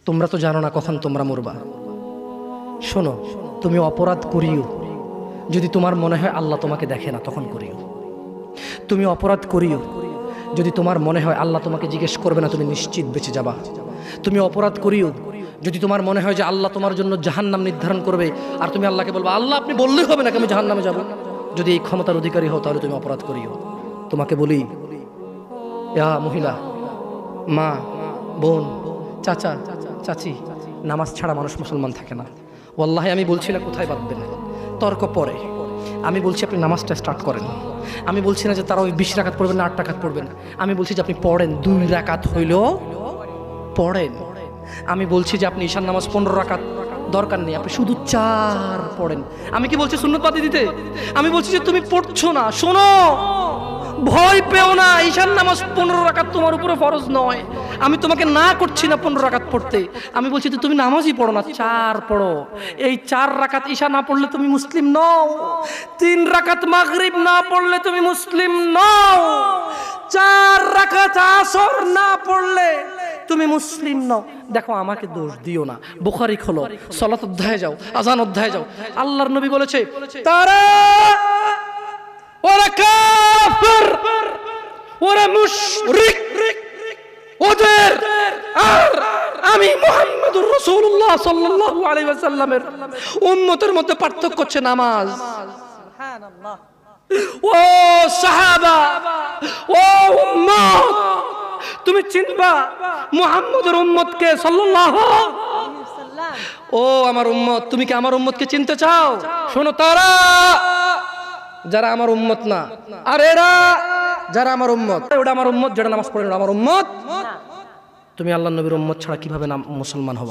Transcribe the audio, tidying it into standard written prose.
তোমরা তো জানো না কখন তোমরা মরবা। শোনো, তুমি অপরাধ করিও যদি তোমার মনে হয় আল্লাহ তোমাকে দেখে না, তখন করিও। তুমি অপরাধ করিও যদি তোমার মনে হয় আল্লাহ তোমাকে জিজ্ঞেস করবে না, তুমি নিশ্চিত বেঁচে যাবা। তুমি অপরাধ করিও যদি তোমার মনে হয় যে আল্লাহ তোমার জন্য জাহান্নাম নির্ধারণ করবে, আর তুমি আল্লাহকে বলবা আল্লাহ আপনি বললেই হবে নাকি আমি জাহান্নামে যাব। যদি এই ক্ষমতার অধিকারী হও তাহলে তুমি অপরাধ করিও। তোমাকে বলি, ইয়া মহিলা, মা, বোন, চাচা, চাচি, নামাজ ছাড়া মানুষ মুসলমান থাকে না। ওয়াল্লাহি আমি বলছি না কোথায় বাঁধবেন, তর্ক পরে। আমি বলছি আপনি নামাজটা স্টার্ট করেন। আমি বলছি না যে তারা ওই 20 রাকাত পড়বেন না 8 রাকাত পড়বেন। আমি বলছি যে আপনি পড়েন, 2 রাকাত হইলেও পড়েন। আমি বলছি যে আপনি ঈশান নামাজ 15 রাকাত দরকার নেই, আপনি শুধু 4 পড়েন। আমি কি বলছি সুন্নত বাদ দিতে? আমি বলছি যে তুমি পড়ছো না, শোনো, ভয় পেও না। ঈশান নামাজ 15 রাকাত তোমার উপরে ফরজ নয়। আমি তোমাকে না করছি না 15 রাকাত পড়তে। আমি বলছি যে তুমি নামাজই পড়ো না, 4 পড়ো। এই 4 রাকাত ঈশা না পড়লে তুমি মুসলিম নও। 3 রাকাত মাগরিব না পড়লে তুমি মুসলিম নও। 4 রাকাত আসর না পড়লে তুমি মুসলিম নও। দেখো, আমাকে দোষ দিও না। বুখারী খোলো, সালাত অধ্যায়ে যাও, আযান অধ্যায়ে যাও। আল্লাহর নবী বলেছে তারা ওরা কাফির, ওরা মুশরিক, ওদের আর আমি মুহাম্মদুর রাসূলুল্লাহ সাল্লাল্লাহু আলাইহি ওয়াসাল্লামের উম্মতের মধ্যে পার্থক্য হচ্ছে নামাজ। সুবহানাল্লাহ। ও সাহাবা, ও উম্মত, তুমি চিনবা মুহাম্মদের উম্মতকে সাল্লাল্লাহু আলাইহি ওয়াসাল্লাম। ও আমার উম্মত, তুমি কি আমার উম্মতকে চিনতে চাও? শোনো, তারা যারা আমার উম্মত না, আর এরা যারা আমার উম্মত। ওটা আমার উম্মত, যেটা নামাজ পড়ে ওটা আমার উম্মত। তুমি আল্লাহর নবীর উম্মত ছাড়া কিভাবে মুসলমান হবা?